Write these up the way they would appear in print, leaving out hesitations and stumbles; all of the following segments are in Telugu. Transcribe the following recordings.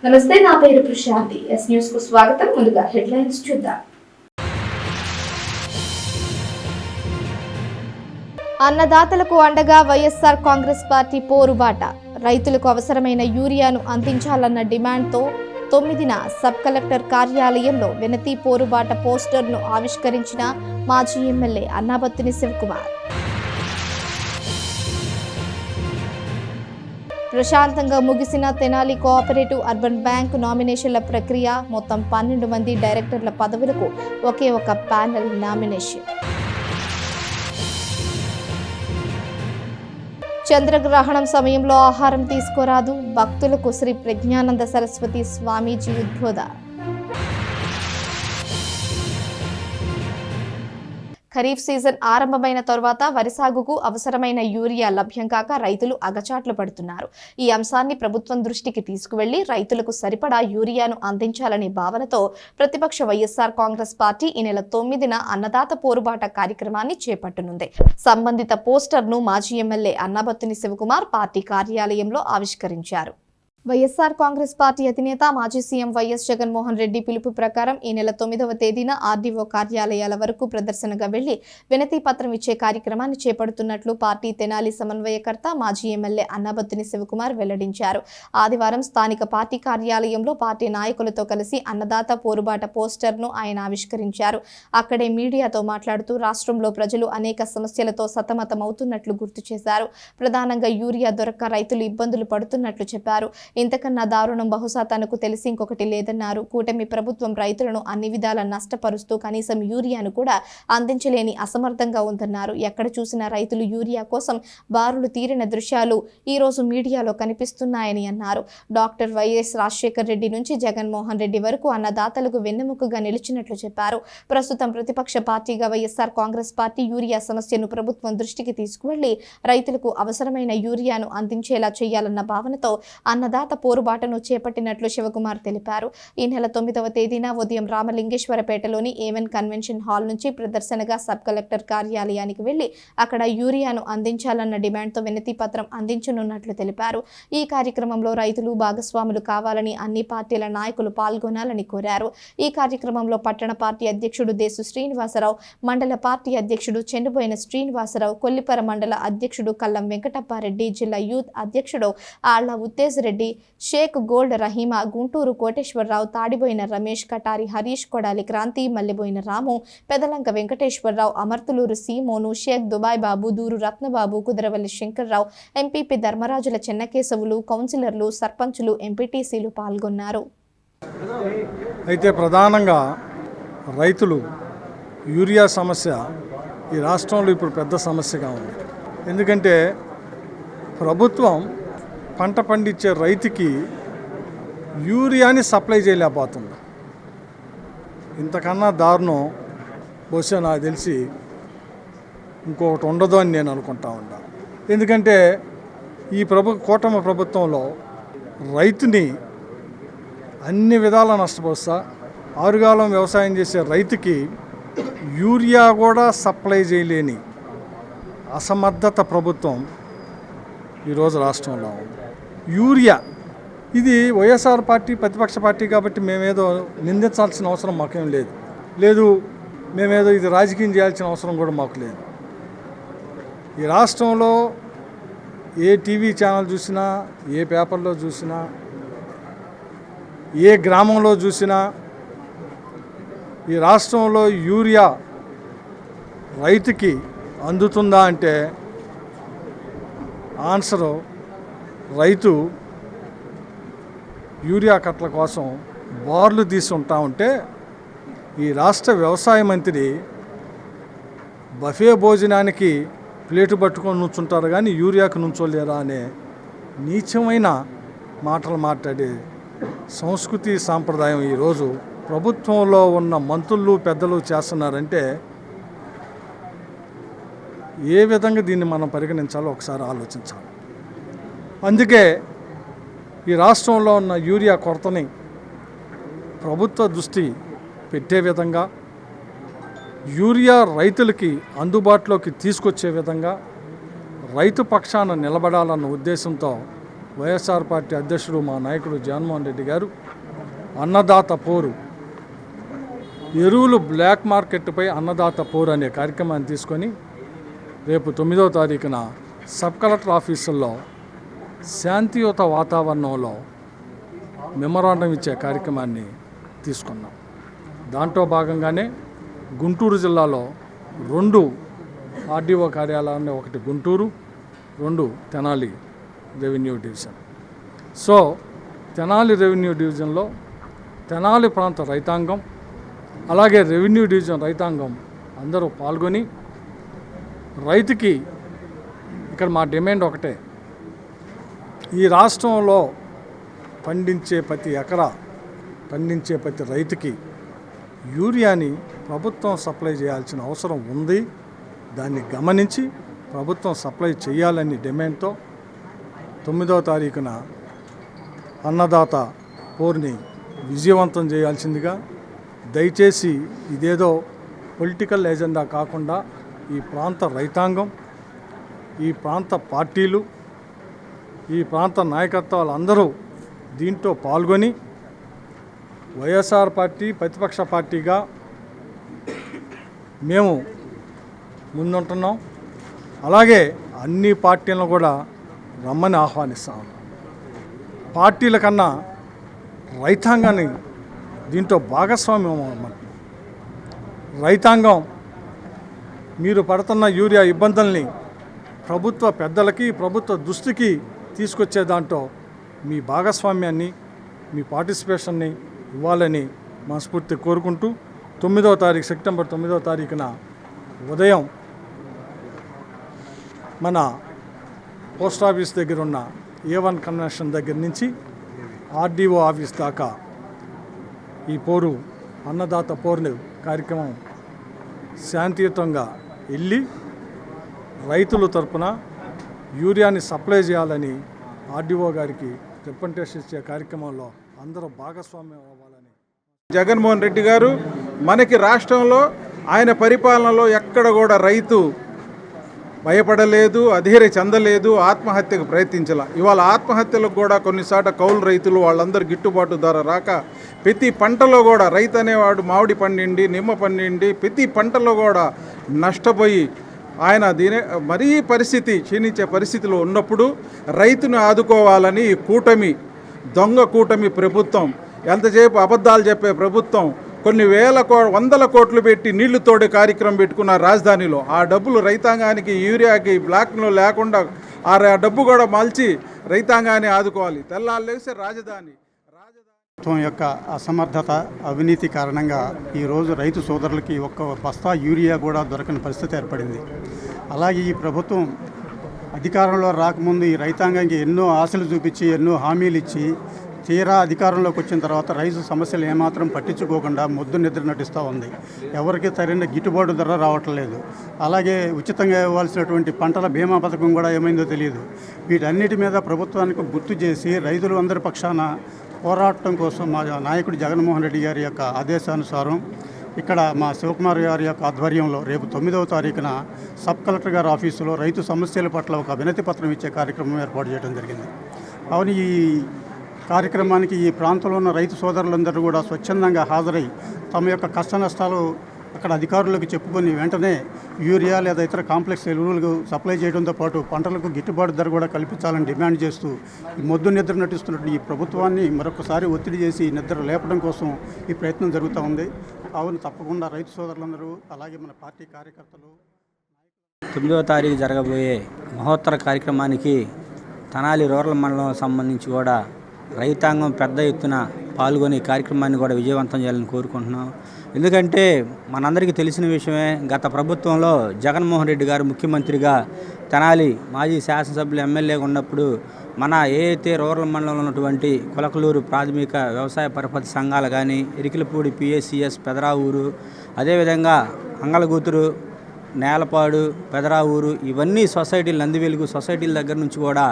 నమస్తే, నా పేరు ప్రశాంతి. ఎస్ న్యూస్ కు స్వాగతం. ముందుగా హెడ్లైన్స్ చూద్దాం. అన్నదాతలకు అండగా వైఎస్ఆర్ కాంగ్రెస్ పార్టీ పోరుబాట. రైతులకు అవసరమైన యూరియాను అందించాలన్న డిమాండ్తో 9న సబ్ కలెక్టర్ కార్యాలయంలో వినతి పోరుబాట పోస్టర్ను ఆవిష్కరించిన మాజీ ఎమ్మెల్యే అన్నాబత్తుని శివకుమార్. ప్రశాంతంగా ముగిసిన తెనాలి కోఆపరేటివ్ అర్బన్ బ్యాంక్ నామినేషన్ల ప్రక్రియ. మొత్తం 12 మంది డైరెక్టర్ల పదవులకు ఒకే ఒక ప్యానెల్ నామినేషన్. చంద్రగ్రహణం సమయంలో ఆహారం తీసుకోరాదు, భక్తులకు శ్రీ ప్రజ్ఞానంద సరస్వతి స్వామీజీ ఉద్బోధ. ఖరీఫ్ సీజన్ ఆరంభమైన తర్వాత వరి సాగుకు అవసరమైన యూరియా లభ్యం కాక రైతులు అగచాట్లు పడుతున్నారు. ఈ అంశాన్ని ప్రభుత్వం దృష్టికి తీసుకువెళ్లి రైతులకు సరిపడా యూరియాను అందించాలనే భావనతో ప్రతిపక్ష వైఎస్ఆర్ కాంగ్రెస్ పార్టీ ఈ నెల 9న అన్నదాత పోరుబాట కార్యక్రమాన్ని చేపట్టనుంది. సంబంధిత పోస్టర్ను మాజీ ఎమ్మెల్యే అన్నాబత్తుని శివకుమార్ పార్టీ కార్యాలయంలో ఆవిష్కరించారు. వైఎస్ఆర్ కాంగ్రెస్ పార్టీ అధినేత మాజీ సీఎం వైఎస్ జగన్మోహన్ రెడ్డి పిలుపు ప్రకారం ఈ నెల 9వ తేదీన ఆర్డీఓ కార్యాలయాల వరకు ప్రదర్శనగా వెళ్లి వినతి పత్రం ఇచ్చే కార్యక్రమాన్ని చేపడుతున్నట్లు పార్టీ తెనాలి సమన్వయకర్త మాజీ ఎమ్మెల్యే అన్నాబత్తుని శివకుమార్ వెల్లడించారు. ఆదివారం స్థానిక పార్టీ కార్యాలయంలో పార్టీ నాయకులతో కలిసి అన్నదాత పోరుబాట పోస్టర్ను ఆయన ఆవిష్కరించారు. అక్కడే మీడియాతో మాట్లాడుతూ రాష్ట్రంలో ప్రజలు అనేక సమస్యలతో సతమతమవుతున్నట్లు గుర్తు చేశారు. ప్రధానంగా యూరియా దొరక్క రైతులు ఇబ్బందులు పడుతున్నట్లు చెప్పారు. ఇంతకన్నా దారుణం బహుశా తనకు తెలిసి ఇంకొకటి లేదన్నారు. కూటమి ప్రభుత్వం రైతులను అన్ని విధాల నష్టపరుస్తూ కనీసం యూరియాను కూడా అందించలేని అసమర్థంగా ఉందన్నారు. ఎక్కడ చూసినా రైతులు యూరియా కోసం బారులు తీరిన దృశ్యాలు ఈ రోజు మీడియాలో కనిపిస్తున్నాయని అన్నారు. డాక్టర్ వైఎస్ రాజశేఖర్ రెడ్డి నుంచి జగన్మోహన్ రెడ్డి వరకు అన్నదాతలకు వెన్నెముకగా నిలిచినట్లు చెప్పారు. ప్రస్తుతం ప్రతిపక్ష పార్టీగా వైఎస్ఆర్ కాంగ్రెస్ పార్టీ యూరియా సమస్యను ప్రభుత్వం దృష్టికి తీసుకువెళ్లి రైతులకు అవసరమైన యూరియాను అందించేలా చేయాలన్న భావనతో అన్నదాత పోరుబాటను చేపట్టినట్లు శివకుమార్ తెలిపారు. ఈ నెల 9వ తేదీన ఉదయం రామలింగేశ్వరపేటలోని ఏవెన్ కన్వెన్షన్ హాల్ నుంచి ప్రదర్శనగా సబ్ కలెక్టర్ కార్యాలయానికి వెళ్లి అక్కడ యూరియాను అందించాలన్న డిమాండ్తో వినతి పత్రం అందించనున్నట్లు తెలిపారు. ఈ కార్యక్రమంలో రైతులు భాగస్వాములు కావాలని అన్ని పార్టీల నాయకులు పాల్గొనాలని కోరారు. ఈ కార్యక్రమంలో పట్టణ పార్టీ అధ్యక్షుడు దేశు శ్రీనివాసరావు, మండల పార్టీ అధ్యక్షుడు చెండుబోయిన శ్రీనివాసరావు, కొల్లిపర మండల అధ్యక్షుడు కల్లం వెంకటప్పారెడ్డి, జిల్లా యూత్ అధ్యక్షుడు ఆళ్ల ఉత్తేజ్ రెడ్డి, షేక్ గోల్డ్ రహీమా, గుంటూరు కోటేశ్వరరావు, తాడిబోయిన రమేష్, కటారి హరీష్, కొడాలి క్రాంతి, మల్లెబోయిన రాము, పెదలంక వెంకటేశ్వరరావు, అమర్తులూరు సీమోను, షేక్ దుబాయ్ బాబు, దూరు రత్నబాబు, కుదరవల్లి శంకర్రావు, ఎంపీపీ ధర్మరాజుల చెన్నకేశవులు, కౌన్సిలర్లు, సర్పంచులు, ఎంపీటీసీలు పాల్గొన్నారు. అయితే ప్రధానంగా రైతులు యూరియా సమస్య ఈ రాష్ట్రంలో ఇప్పుడు పెద్ద సమస్యగా ఉంది. ఎందుకంటే ప్రభుత్వం పంట పండించే రైతుకి యూరియాని సప్లై చేయలేకపోతుంది. ఇంతకన్నా దారుణం బహుశా నాకు తెలిసి ఇంకొకటి ఉండదు అని నేను అనుకుంటా ఉన్నా. ఎందుకంటే ఈ కూటమి ప్రభుత్వంలో రైతుని అన్ని విధాలా నష్టపోస్తా, ఆరుగాలం వ్యవసాయం చేసే రైతుకి యూరియా కూడా సప్లై చేయలేని అసమర్థత ప్రభుత్వం ఈరోజు రాష్ట్రంలో ఉంది. యూరియా ఇది వైఎస్ఆర్ పార్టీ ప్రతిపక్ష పార్టీ కాబట్టి మేమేదో నిందించాల్సిన అవసరం మాకేం లేదు, మేమేదో ఇది రాజకీయం చేయాల్సిన అవసరం కూడా మాకు లేదు. ఈ రాష్ట్రంలో ఏ టీవీ ఛానల్ చూసినా, ఏ పేపర్లో చూసినా, ఏ గ్రామంలో చూసినా ఈ రాష్ట్రంలో యూరియా రైతుకి అందుతుందా అంటే ఆన్సరు రైతు యూరియా కట్టల కోసం బార్లు తీసుకుంటా ఉంటే ఈ రాష్ట్ర వ్యవసాయ మంత్రి బఫే భోజనానికి ప్లేటు పట్టుకొని నుంచుంటారు కానీ యూరియాకు నుంచోలేరా అనే నీచమైన మాటలు మాట్లాడే సంస్కృతి సాంప్రదాయం ఈరోజు ప్రభుత్వంలో ఉన్న మంత్రులు పెద్దలు చేస్తున్నారంటే ఏ విధంగా దీన్ని మనం పరిగణించాలో ఒకసారి ఆలోచించాలి. అందుకే ఈ రాష్ట్రంలో ఉన్న యూరియా కొరతని ప్రభుత్వ దృష్టి పెట్టే విధంగా, యూరియా రైతులకి అందుబాటులోకి తీసుకొచ్చే విధంగా రైతు పక్షాన నిలబడాలన్న ఉద్దేశంతో వైఎస్ఆర్ పార్టీ అధ్యక్షుడు మా నాయకుడు జగన్మోహన్ రెడ్డి గారు అన్నదాత పోరు, ఎరువులు బ్లాక్ మార్కెట్పై అన్నదాత పోరు అనే కార్యక్రమాన్ని తీసుకొని రేపు 9వ తారీఖున సబ్ కలెక్టర్ ఆఫీసుల్లో శాంతియుత వాతావరణంలో మెమరాండం ఇచ్చే కార్యక్రమాన్ని తీసుకున్నాం. దాంట్లో భాగంగానే గుంటూరు జిల్లాలో 2 ఆర్డీఓ కార్యాలయాన్ని, ఒకటి Guntur, 2 Tenali revenue division. So Tenali revenue డివిజన్లో తెనాలి ప్రాంత రైతాంగం అలాగే రెవెన్యూ డివిజన్ రైతాంగం అందరూ పాల్గొని రైతుకి ఇక్కడ మా డిమాండ్ ఒకటే, ఈ రాష్ట్రంలో పండించే ప్రతి ఎకరా పండించే ప్రతి రైతుకి యూరియాని ప్రభుత్వం సప్లై చేయాల్సిన అవసరం ఉంది. దాన్ని గమనించి ప్రభుత్వం సప్లై చేయాలని డిమాండ్తో 9వ తారీఖున అన్నదాత పోర్ని విజయవంతం చేయాల్సిందిగా, దయచేసి ఇదేదో పొలిటికల్ ఎజెండా కాకుండా ఈ ప్రాంత రైతాంగం, ఈ ప్రాంత పార్టీలు, ఈ ప్రాంత నాయకత్వాలు అందరూ దీంట్లో పాల్గొని వైఎస్ఆర్ పార్టీ ప్రతిపక్ష పార్టీగా మేము ముందుంటున్నాం. అలాగే అన్ని పార్టీలను కూడా రమ్మని ఆహ్వానిస్తాం. పార్టీల కన్నా రైతాంగాన్ని దీంట్లో భాగస్వామ్యం అవ్వమంటున్నాం. రైతాంగం మీరు పడుతున్న యూరియా ఇబ్బందుల్ని ప్రభుత్వ పెద్దలకి, ప్రభుత్వ దృష్టికి తీసుకొచ్చే దాంట్లో మీ భాగస్వామ్యాన్ని, మీ పార్టిసిపేషన్ని ఇవ్వాలని మనస్ఫూర్తి కోరుకుంటూ 9వ తారీఖు సెప్టెంబర్ 9వ తారీఖున ఉదయం మన పోస్ట్ ఆఫీస్ దగ్గర ఉన్న A1 కన్వెన్షన్ దగ్గర నుంచి ఆర్డీఓ ఆఫీస్ దాకా ఈ పోరు, అన్నదాత పోరు కార్యక్రమం శాంతియుతంగా వెళ్ళి రైతుల తరపున యూరియాని సప్లై చేయాలని ఆర్డీఓ గారికి రిప్రజెంటేషన్ ఇచ్చే కార్యక్రమంలో అందరూ భాగస్వామ్యం అవ్వాలని. జగన్మోహన్ రెడ్డి గారు మనకి రాష్ట్రంలో ఆయన పరిపాలనలో ఎక్కడ కూడా రైతు భయపడలేదు, అధైర్య చెందలేదు, ఆత్మహత్యకు ప్రయత్నించాల. ఇవాళ ఆత్మహత్యలకు కూడా కొన్నిసార్లు కౌలు రైతులు వాళ్ళందరూ గిట్టుబాటు ధర రాక ప్రతి పంటలో కూడా రైతు అనేవాడు మామిడి పండిండి, నిమ్మ పండిండి ప్రతి పంటలో కూడా నష్టపోయి ఆయన మరీ పరిస్థితి క్షీణించే పరిస్థితిలో ఉన్నప్పుడు రైతును ఆదుకోవాలని ఈ కూటమి, దొంగ కూటమి ప్రభుత్వం, ఎంతసేపు అబద్ధాలు చెప్పే ప్రభుత్వం కొన్ని వందల కోట్లు పెట్టి నీళ్లు తోడే కార్యక్రమం పెట్టుకున్న రాజధానిలో. ఆ డబ్బులు రైతాంగానికి యూరియాకి బ్లాక్లో లేకుండా ఆ డబ్బు కూడా మలిచి రైతాంగాన్ని ఆదుకోవాలి. తెల్లారు లేస్తే రాజధాని ప్రభుత్వం యొక్క అసమర్థత, అవినీతి కారణంగా ఈరోజు రైతు సోదరులకి ఒక్క బస్తా యూరియా కూడా దొరకని పరిస్థితి ఏర్పడింది. అలాగే ఈ ప్రభుత్వం అధికారంలో రాకముందు ఈ రైతాంగానికి ఎన్నో ఆశలు చూపించి, ఎన్నో హామీలు ఇచ్చి, తీరా అధికారంలోకి వచ్చిన తర్వాత రైతు సమస్యలు ఏమాత్రం పట్టించుకోకుండా మొద్దు నిద్ర నటిస్తూ ఉంది. ఎవరికి సరైన గిట్టుబాటు ధర రావట్లేదు. అలాగే ఉచితంగా ఇవ్వాల్సినటువంటి పంటల బీమా పథకం కూడా ఏమైందో తెలియదు. వీటన్నిటి మీద ప్రభుత్వానికి గుర్తు చేసి రైతులు అందరి పక్షాన పోరాటం కోసం మా నాయకుడు జగన్మోహన్ రెడ్డి గారి యొక్క ఆదేశానుసారం ఇక్కడ మా శివకుమార్ గారి యొక్క ఆధ్వర్యంలో రేపు 9వ తారీఖున సబ్ కలెక్టర్ గారి ఆఫీసులో రైతు సమస్యల పట్ల ఒక వినతి పత్రం ఇచ్చే కార్యక్రమం ఏర్పాటు చేయడం జరిగింది. అవును, ఈ కార్యక్రమానికి ఈ ప్రాంతంలో ఉన్న రైతు సోదరులందరూ కూడా స్వచ్ఛందంగా హాజరై తమ యొక్క కష్ట నష్టాలు అక్కడ అధికారులకు చెప్పుకొని వెంటనే యూరియా లేదా ఇతర కాంప్లెక్స్ ఎరువులకు సప్లై చేయడంతో పాటు పంటలకు గిట్టుబాటు ధర కూడా కల్పించాలని డిమాండ్ చేస్తూ ఈ మొద్దు నిద్ర నటిస్తున్నట్టు ఈ ప్రభుత్వాన్ని మరొకసారి ఒత్తిడి చేసి నిద్ర లేపడం కోసం ఈ ప్రయత్నం జరుగుతూ ఉంది. అవును, తప్పకుండా రైతు సోదరులందరూ అలాగే మన పార్టీ కార్యకర్తలు 9వ తారీఖు జరగబోయే మహోత్తర కార్యక్రమానికి తెనాలి రూరల్ మండలం సంబంధించి కూడా రైతాంగం పెద్ద ఎత్తున పాల్గొని కార్యక్రమాన్ని కూడా విజయవంతం చేయాలని కోరుకుంటున్నాం. ఎందుకంటే మనందరికీ తెలిసిన విషయమే, గత ప్రభుత్వంలో జగన్మోహన్ రెడ్డి గారు ముఖ్యమంత్రిగా తెనాలి మాజీ శాసనసభ్యులు ఎమ్మెల్యేగా ఉన్నప్పుడు మన ఏదైతే రూరల్ మండలంలో ఉన్నటువంటి కులకలూరు ప్రాథమిక వ్యవసాయ పరపతి సంఘాలు కానీ, ఇరికిలపూడి PSCS పెదరావూరు, అదేవిధంగా అంగళగూతురు, నేలపాడు, పెదరావూరు, ఇవన్నీ సొసైటీలు, నందివెలుగు సొసైటీల దగ్గర నుంచి కూడా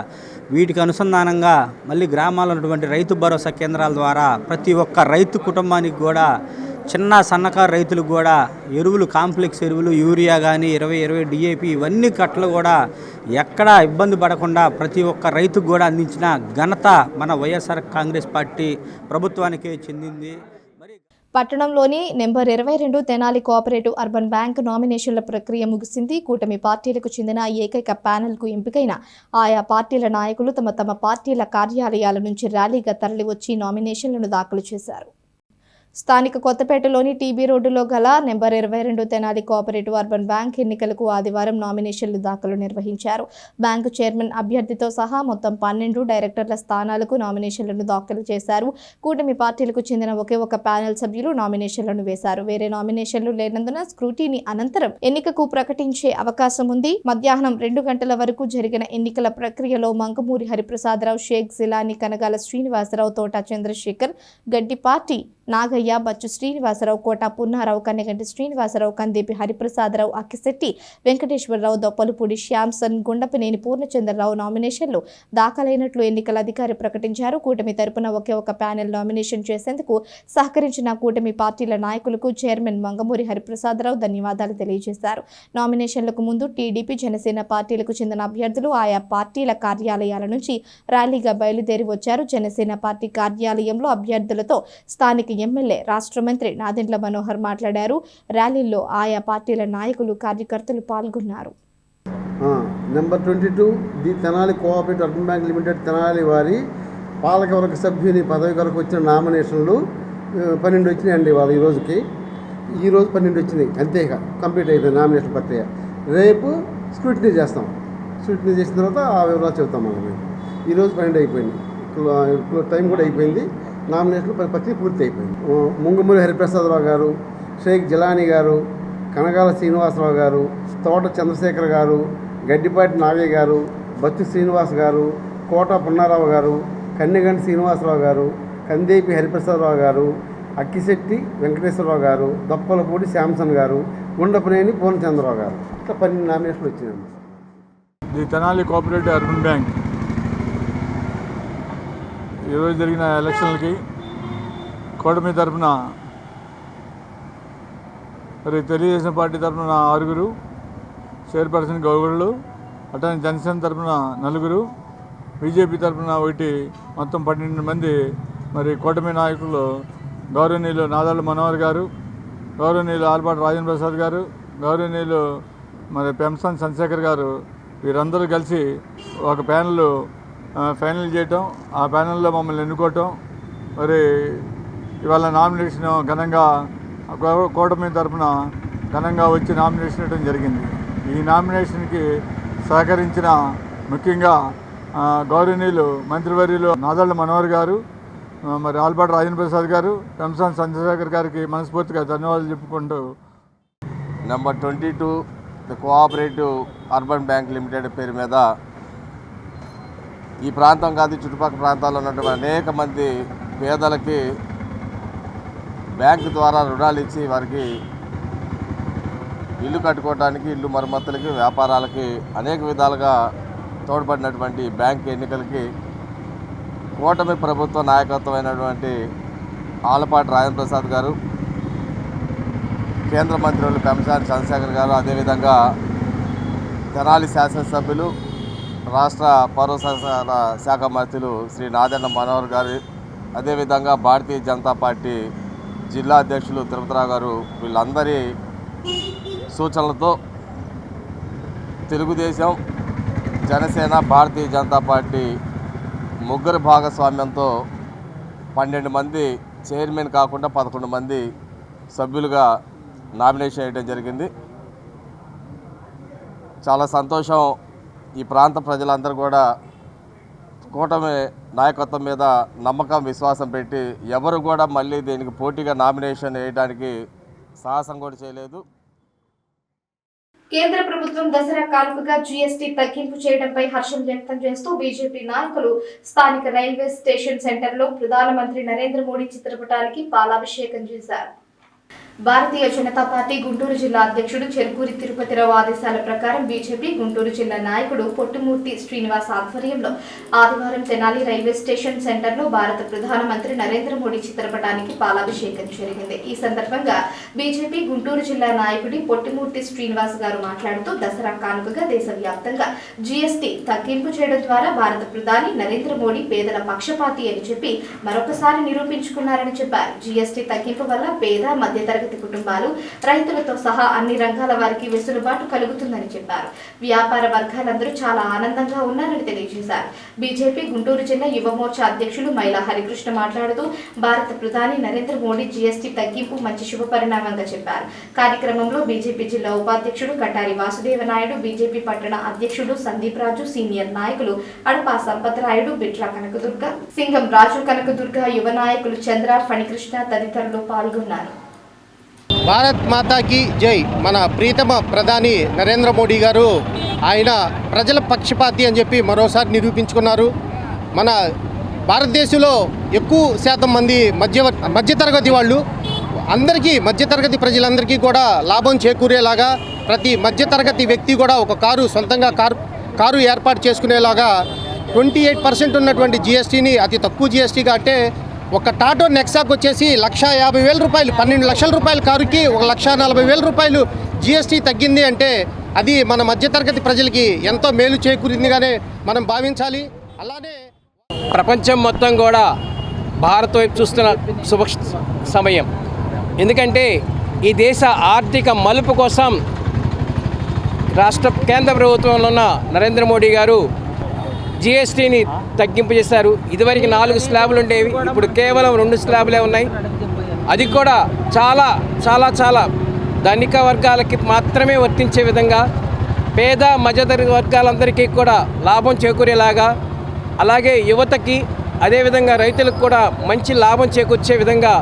వీటికి అనుసంధానంగా మళ్ళీ గ్రామాల్లో ఉన్నటువంటి రైతు భరోసా కేంద్రాల ద్వారా ప్రతి ఒక్క రైతు కుటుంబానికి కూడా చిన్న సన్నకారు రైతులకు కూడా ఎరువులు, కాంప్లెక్స్ ఎరువులు, యూరియా కానీ 20 డిఏపి ఇవన్నీ కట్టలు కూడా ఎక్కడా ఇబ్బంది పడకుండా ప్రతి ఒక్క రైతుకు కూడా అందించిన ఘనత మన వైఎస్ఆర్ కాంగ్రెస్ పార్టీ ప్రభుత్వానికే చెందింది. పట్టణంలోని number 22 Tenali cooperative urban bank నామినేషన్ల ప్రక్రియ ముగిసింది. కూటమి పార్టీలకు చెందిన ఏకైక ప్యానెల్కు ఎంపికైన ఆయా పార్టీల నాయకులు తమ తమ పార్టీల కార్యాలయాల నుంచి ర్యాలీగా తరలివచ్చి నామినేషన్లను దాఖలు చేశారు. స్థానిక కొత్తపేటలోని టీబీ రోడ్డులో గల number 22 Tenali cooperative urban bank ఎన్నికలకు ఆదివారం నామినేషన్లు దాఖలు నిర్వహించారు. బ్యాంకు చైర్మన్ అభ్యర్థితో సహా మొత్తం 12 డైరెక్టర్ల స్థానాలకు నామినేషన్లను దాఖలు చేశారు. కూటమి పార్టీలకు చెందిన ఒకే ఒక ప్యానెల్ సభ్యులు నామినేషన్లను వేశారు. వేరే నామినేషన్లు లేనందున స్క్రూటీని అనంతరం ఎన్నికకు ప్రకటించే అవకాశం ఉంది. మధ్యాహ్నం 2 గంటల వరకు జరిగిన ఎన్నికల ప్రక్రియలో మంగమూరి హరిప్రసాదరావు, షేక్ జిలానీ, కనగాల శ్రీనివాసరావు, తోట చంద్రశేఖర్, గడ్డిపాటి నాగయ్య, బచ్చు శ్రీనివాసరావు, కోట పున్నారావు, కన్నెగంటి శ్రీనివాసరావు, కందేపి హరిప్రసాదరావు, అక్కిశెట్టి వెంకటేశ్వరరావు, దొప్పలపూడి శ్యాంసన్, గుండపనేని పూర్ణచంద్రరావు నామినేషన్లు దాఖలైనట్లు ఎన్నికల అధికారి ప్రకటించారు. కూటమి తరపున ఒకే ఒక ప్యానెల్ నామినేషన్ చేసేందుకు సహకరించిన కూటమి పార్టీల నాయకులకు చైర్మన్ మంగమూరి హరిప్రసాదరావు ధన్యవాదాలు తెలియజేశారు. నామినేషన్లకు ముందు టీడీపీ, జనసేన పార్టీలకు చెందిన అభ్యర్థులు ఆయా పార్టీల కార్యాలయాల నుంచి ర్యాలీగా బయలుదేరి వచ్చారు. జనసేన పార్టీ కార్యాలయంలో అభ్యర్థులతో స్థానిక ఎమ్మెల్యే, రాష్ట్ర మంత్రి నాదెండ్ల మనోహర్ మాట్లాడారు. ర్యాలీలో ఆయా పార్టీల నాయకులు, కార్యకర్తలు పాల్గొన్నారు. Number 22 the Tenali cooperative urban bank limited Tenali వారి పాలకవర్గ సభ్యుని పదవి కొరకు వచ్చిన నామినేషన్లు 12 వచ్చినాయండి. వాళ్ళు ఈరోజు 12 వచ్చినాయి. అంతేగా కంప్లీట్ అయిపోయింది నామినేషన్ ప్రక్రియ. రేపు స్క్రూటినీ చేస్తాం. స్క్రూటినీ చేసిన తర్వాత ఆ వివరాలు చెబుతాం. మనం ఈరోజు 12 అయిపోయింది. టైం కూడా అయిపోయింది. నామినేషన్లు ప్రక్రియ పూర్తి అయిపోయింది. ముంగమూరి హరిప్రసాదరావు గారు, షేక్ జిలానీ గారు, కనగాల శ్రీనివాసరావు గారు, తోట చంద్రశేఖర్ గారు, గడ్డిపాటి నాగయ్య గారు, బచ్చు శ్రీనివాస్ గారు, కోట పున్నారావు గారు, కన్నెగంటి శ్రీనివాసరావు గారు, కందేపి హరిప్రసాదరావు గారు, అక్కిశెట్టి వెంకటేశ్వరరావు గారు, దొప్పలపూడి శ్యాంసన్ గారు, గుండపనేని పూర్ణచంద్రరావు గారు, ఇట్లా 12 నామినేషన్లు వచ్చినాయండి. The Tenali cooperative urban bank ఈరోజు జరిగిన ఎలక్షన్లకి కూటమి తరఫున మరి తెలుగుదేశం పార్టీ తరఫున 6, చైర్పర్సన్ గౌగుళ్ళు, అట్లానే జనసేన తరఫున 4, బీజేపీ తరఫున 1, మొత్తం 12 మంది మరి కూటమి నాయకులు గౌరవనీయులు నాదెండ్ల మనోహర్ గారు, గౌరవనీయులు ఆలపాటి రాజేంద్ర ప్రసాద్ గారు, గౌరవనీయులు మరి పెంసాని చంద్రశేఖర్ గారు, వీరందరూ కలిసి ఒక ప్యానెల్ ఫైనల్ చేయటం, ఆ ప్యానెల్లో మమ్మల్ని ఎన్నుకోవటం, మరి ఇవాళ నామినేషన్ ఘనంగా కూటమి తరఫున ఘనంగా వచ్చి నామినేషన్ ఇవ్వడం జరిగింది. ఈ నామినేషన్కి సహకరించిన ముఖ్యంగా గౌరవనీయులు మంత్రివర్యులు నాదెండ్ల మనోహర్ గారు, మరి ఆలపాటి రాజేంద్ర ప్రసాద్ గారు, పెంసాని చంద్రశేఖర్ గారికి మనస్ఫూర్తిగా ధన్యవాదాలు చెప్పుకుంటూ number 22 the cooperative urban bank limited పేరు మీద ఈ ప్రాంతం కాదు, చుట్టుపక్కల ప్రాంతాల్లో ఉన్నటువంటి అనేక మంది పేదలకి బ్యాంకు ద్వారా రుణాలు ఇచ్చి వారికి ఇల్లు కట్టుకోవడానికి, ఇల్లు మరమ్మతులకి, వ్యాపారాలకి అనేక విధాలుగా తోడ్పడినటువంటి బ్యాంక్ ఎన్నికలకి కూటమి ప్రభుత్వ నాయకత్వమైనటువంటి ఆలపాటి రాజేంద్ర ప్రసాద్ గారు, కేంద్ర మంత్రులు పెంసాని చంద్రశేఖర్ గారు, అదేవిధంగా తెనాలి శాసనసభ్యులు, రాష్ట్ర పౌర సరఫరాల శాఖ మంత్రులు శ్రీ నాదెండ్ల మనోహర్ గారు, అదేవిధంగా భారతీయ జనతా పార్టీ జిల్లా అధ్యక్షులు తిరుపతిరావు గారు, వీళ్ళందరి సూచనలతో తెలుగుదేశం, జనసేన, భారతీయ జనతా పార్టీ ముగ్గురు భాగస్వామ్యంతో 12 మంది చైర్మన్ కాకుండా 11 మంది సభ్యులుగా నామినేషన్ చేయడం జరిగింది. చాలా సంతోషం. ఈ ప్రాంత ప్రజలందరూ కూడా కూటమి నాయకత్వం మీద నమ్మకం, విశ్వాసం పెట్టి ఎవరు కూడా మళ్ళీ దీనికి పోటీగా నామినేషన్ వేయడానికి సాహసం కూడా చేయలేదు. కేంద్ర ప్రభుత్వం దసరా కానుకగా జీఎస్టీ తగ్గింపు చేయడంపై హర్షం వ్యక్తం చేస్తూ బీజేపీ నాయకులు స్థానిక రైల్వే స్టేషన్ సెంటర్లో ప్రధానమంత్రి నరేంద్ర మోడీ చిత్రపటానికి పాలాభిషేకం చేశారు. భారతీయ జనతా పార్టీ గుంటూరు జిల్లా అధ్యక్షుడు చెరుకూరి తిరుపతిరావు ఆదేశాల ప్రకారం బీజేపీ గుంటూరు జిల్లా నాయకుడు పొట్టుమూర్తి శ్రీనివాస్ ఆధ్వర్యంలో ఆదివారం తెనాలి రైల్వే స్టేషన్ సెంటర్లో భారత ప్రధానమంత్రి నరేంద్ర మోడీ చిత్రపటానికి పాలాభిషేకం జరిగింది. ఈ సందర్భంగా బీజేపీ గుంటూరు జిల్లా నాయకుడి పొట్టుమూర్తి శ్రీనివాస్ గారు మాట్లాడుతూ దసరా కానుకగా దేశవ్యాప్తంగా జీఎస్టీ తగ్గింపు చేయడం ద్వారా భారత ప్రధాని నరేంద్ర మోడీ పేదల పక్షపాతి అని చెప్పి మరొకసారి నిరూపించుకున్నారని చెప్పారు. జీఎస్టీ తగ్గింపు వల్ల పేద మధ్యతరగతి కుటుంబాలు, రైతులతో సహా అన్ని రంగాల వారికి వెసులుబాటు కలుగుతుందని చెప్పారు. వ్యాపార వర్గాలందరూ చాలా ఆనందంగా ఉన్నారని తెలియజేశారు. బీజేపీ గుంటూరు జిల్లా యువమోర్చా అధ్యక్షులు మైలా హరికృష్ణ మాట్లాడుతూ భారత ప్రధాని నరేంద్ర మోడీ జీఎస్టీ తగ్గింపు మంచి శుభ పరిణామంగా చెప్పారు. కార్యక్రమంలో బీజేపీ జిల్లా ఉపాధ్యక్షుడు కటారి వాసుదేవనాయుడు, బీజేపీ పట్టణ అధ్యక్షుడు సందీప్ రాజు, సీనియర్ నాయకులు అడపా సంపత్రాయుడు, బిట్ల కనకదుర్గ, సింగం రాజు కనకదుర్గ, యువ నాయకులు చంద్ర, ఫణికృష్ణ తదితరులు పాల్గొన్నారు. భారత్ మాతాకి జై. మన ప్రీతమ ప్రధాని నరేంద్ర మోడీ గారు ఆయన ప్రజల పక్షపాతి అని చెప్పి మరోసారి నిరూపించుకున్నారు. మన భారతదేశంలో ఎక్కువ శాతం మంది మధ్యతరగతి వాళ్ళు అందరికీ, మధ్యతరగతి ప్రజలందరికీ కూడా లాభం చేకూరేలాగా ప్రతి మధ్యతరగతి వ్యక్తి కూడా ఒక కారు సొంతంగా కారు ఏర్పాటు చేసుకునేలాగా 28% ఉన్నటువంటి జీఎస్టీని అతి తక్కువ జీఎస్టీగా, అంటే ఒక టాటో నెక్సాకు వచ్చేసి 1,50,000 రూపాయలు, 12 లక్షల రూపాయల కారుకి 1,40,000 రూపాయలు జీఎస్టీ తగ్గింది అంటే అది మన మధ్యతరగతి ప్రజలకి ఎంతో మేలు చేకూరిందిగానే మనం భావించాలి. అలానే ప్రపంచం మొత్తం కూడా భారత్ వైపు చూస్తున్న శుభ సమయం. ఎందుకంటే ఈ దేశ ఆర్థిక మలుపు కోసం కేంద్ర ప్రభుత్వంలో ఉన్న నరేంద్ర మోడీ గారు జీఎస్టీని తగ్గింపు చేశారు. ఇదివరకు 4 స్లాబులు ఉండేవి, ఇప్పుడు కేవలం 2 స్లాబులే ఉన్నాయి. అది కూడా చాలా చాలా చాలా ధనిక వర్గాలకి మాత్రమే వర్తించే విధంగా పేద మధ్యతరగతి వర్గాలందరికీ కూడా లాభం చేకూరేలాగా, అలాగే యువతకి అదేవిధంగా రైతులకు కూడా మంచి లాభం చేకూర్చే విధంగా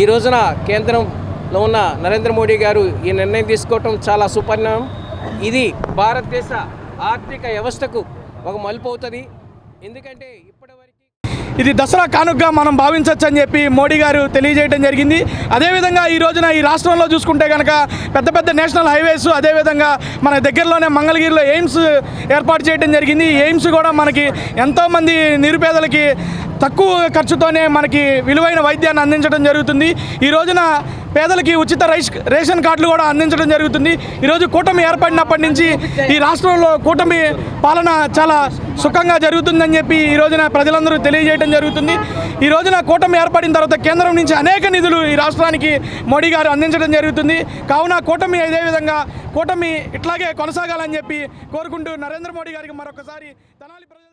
ఈ రోజున కేంద్రంలో ఉన్న నరేంద్ర మోడీ గారు ఈ నిర్ణయం తీసుకోవటం చాలా సుపరిణామం. ఇది భారతదేశ ఆర్థిక వ్యవస్థకు ఒక మలుపు అవుతుంది. ఎందుకంటే ఇప్పటివరకు ఇది దసరా కానుకగా మనం భావించవచ్చు అని చెప్పి మోడీ గారు తెలియజేయడం జరిగింది. అదేవిధంగా ఈ రోజున ఈ రాష్ట్రంలో చూసుకుంటే కనుక పెద్ద పెద్ద నేషనల్ హైవేస్, అదేవిధంగా మన దగ్గరలోనే మంగళగిరిలో ఎయిమ్స్ ఏర్పాటు చేయడం జరిగింది. ఈ ఎయిమ్స్ కూడా మనకి ఎంతోమంది నిరుపేదలకి తక్కువ ఖర్చుతోనే మనకి విలువైన వైద్యాన్ని అందించడం జరుగుతుంది. ఈ రోజున పేదలకి ఉచిత రేషన్ కార్డులు కూడా అందించడం జరుగుతుంది. ఈరోజు కూటమి ఏర్పడినప్పటి నుంచి ఈ రాష్ట్రంలో కూటమి పాలన చాలా సుఖంగా జరుగుతుందని చెప్పి ఈ రోజున ప్రజలందరూ తెలియజేయడం జరుగుతుంది. ఈ రోజున కూటమి ఏర్పడిన తర్వాత కేంద్రం నుంచి అనేక నిధులు ఈ రాష్ట్రానికి మోడీ గారు అందించడం జరుగుతుంది. కావున కూటమి అదేవిధంగా కూటమి ఇట్లాగే కొనసాగాలని చెప్పి కోరుకుంటూ నరేంద్ర మోడీ గారికి మరొకసారి తెనాలి ప్రజలు.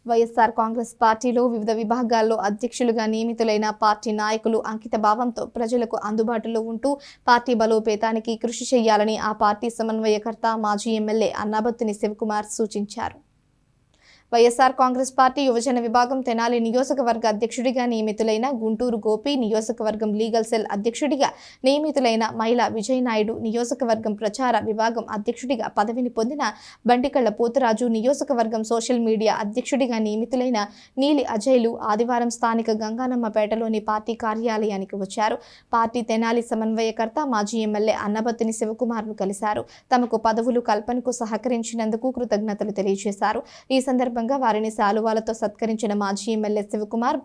వైఎస్ఆర్ కాంగ్రెస్ పార్టీలో వివిధ విభాగాల్లో అధ్యక్షులుగా నియమితులైన పార్టీ నాయకులు అంకిత భావంతో ప్రజలకు అందుబాటులో ఉంటూ పార్టీ బలోపేతానికి కృషి చేయాలని ఆ పార్టీ సమన్వయకర్త మాజీ ఎమ్మెల్యే అన్నాబత్తుని శివకుమార్ సూచించారు. వైఎస్ఆర్ కాంగ్రెస్ పార్టీ యువజన విభాగం తెనాలి నియోజకవర్గ అధ్యక్షుడిగా నియమితులైన గుంటూరు గోపి, నియోజకవర్గం లీగల్ సెల్ అధ్యక్షుడిగా నియమితులైన మైలా విజయ్ నాయుడు, నియోజకవర్గం ప్రచార విభాగం అధ్యక్షుడిగా పదవిని పొందిన బండికళ్ల పోతురాజు, నియోజకవర్గం సోషల్ మీడియా అధ్యక్షుడిగా నియమితులైన నీలి అజయ్లు ఆదివారం స్థానిక గంగానమ్మపేటలోని పార్టీ కార్యాలయానికి వచ్చారు. పార్టీ తెనాలి సమన్వయకర్త మాజీ ఎమ్మెల్యే అన్నబత్తుని శివకుమార్ను కలిశారు. తమకు పదవులు కల్పనకు సహకరించినందుకు కృతజ్ఞతలు తెలియజేశారు. ఈ సందర్భంగా వారిని శాలువాలతో సత్కరించిన మాజీ ఎమ్మెల్యే శివకుమార్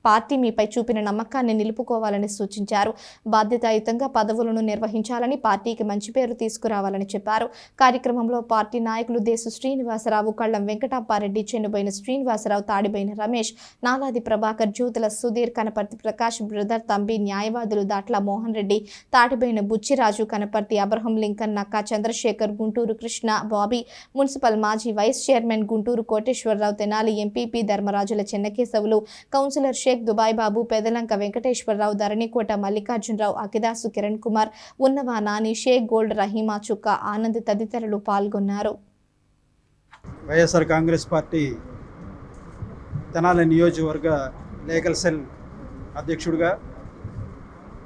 పార్టీ మీపై చూపిన నమ్మకాన్ని నిలుపుకోవాలని సూచించారు. బాధ్యతాయుతంగా పదవులను నిర్వహించాలని, పార్టీకి మంచి పేరు తీసుకురావాలని చెప్పారు. కార్యక్రమంలో పార్టీ నాయకులు దేశు శ్రీనివాసరావు, కళ్లం వెంకటాపారెడ్డి, చెన్నుబైన శ్రీనివాసరావు, తాడిబైన రమేష్, నాలాది ప్రభాకర్, జ్యోతుల సుధీర్, కనపర్తి ప్రకాష్, బ్రదర్ తంబి, న్యాయవాదులు Datla Mohan Reddy, Tatibaina Buchiraju, Kanaparthi Abraham Lincoln, Nakka Chandrasekhar, Guntur Krishna, Bobby, municipal మాజీ vice chairman Guntur Koteswararao, Tenali MPP Dharmarajula Chennakesavulu, councillor Sheikh Dubai Babu, Pedalanka Venkateswararao, Dharanikota Mallikarjunarao, Akidasu Kiran Kumar, Unnava Nani, Sheikh gold, Rahima చుక్క, ఆనంద్ తదితరులు పాల్గొన్నారు. వైఎస్ఆర్ కాంగ్రెస్ పార్టీ తెనాలి నియోజకవర్గ లీగల్ సెల్ అధ్యక్షుడిగా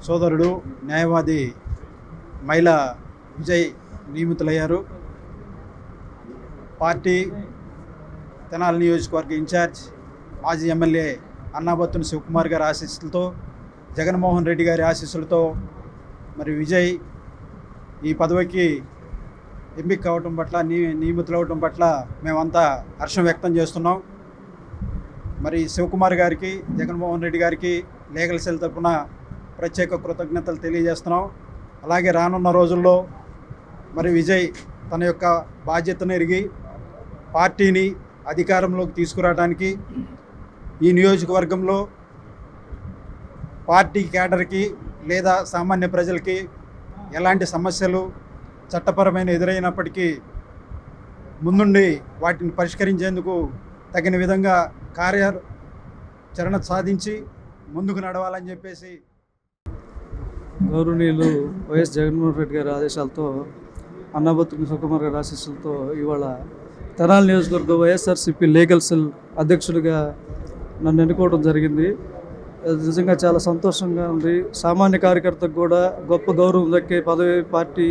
సోదరుడు న్యాయవాది మైలా విజయ్ నియమితులయ్యారు. పార్టీ తెనాలి నియోజకవర్గ ఇన్ఛార్జ్ మాజీ ఎమ్మెల్యే అన్నాబత్తుని శివకుమార్ గారి ఆశీస్సులతో, జగన్మోహన్ రెడ్డి గారి ఆశీస్సులతో మరి విజయ్ ఈ పదవికి ఎంపిక కావటం పట్ల నియమితులవటం పట్ల మేమంతా హర్షం వ్యక్తం చేస్తున్నాం. మరి శివకుమార్ గారికి, జగన్మోహన్ రెడ్డి గారికి లీగల్ సెల్ తరఫున ప్రత్యేక కృతజ్ఞతలు తెలియజేస్తున్నాం. అలాగే రానున్న రోజుల్లో మరి విజయ్ తన యొక్క బాధ్యతను ఎరిగి పార్టీని అధికారంలోకి తీసుకురావడానికి ఈ నియోజకవర్గంలో పార్టీ క్యాడర్కి లేదా సామాన్య ప్రజలకి ఎలాంటి సమస్యలు చట్టపరమైన ఎదురైనప్పటికీ ముందుండి వాటిని పరిష్కరించేందుకు తగిన విధంగా కార్యాచరణ సాధించి ముందుకు నడవాలని చెప్పేసి గౌరవనీయులు వైఎస్ జగన్మోహన్ రెడ్డి గారి ఆదేశాలతో, అన్నాబత్తుని శివకుమార్ గారి ఆశీస్సులతో ఇవాళ తెనాలి నియోజకవర్గ వైఎస్ఆర్సీపీ లీగల్ సెల్ అధ్యక్షుడిగా నన్ను ఎన్నుకోవడం జరిగింది. అది నిజంగా చాలా సంతోషంగా ఉంది. సామాన్య కార్యకర్తకు కూడా గొప్ప గౌరవం దక్కే పదవి పార్టీ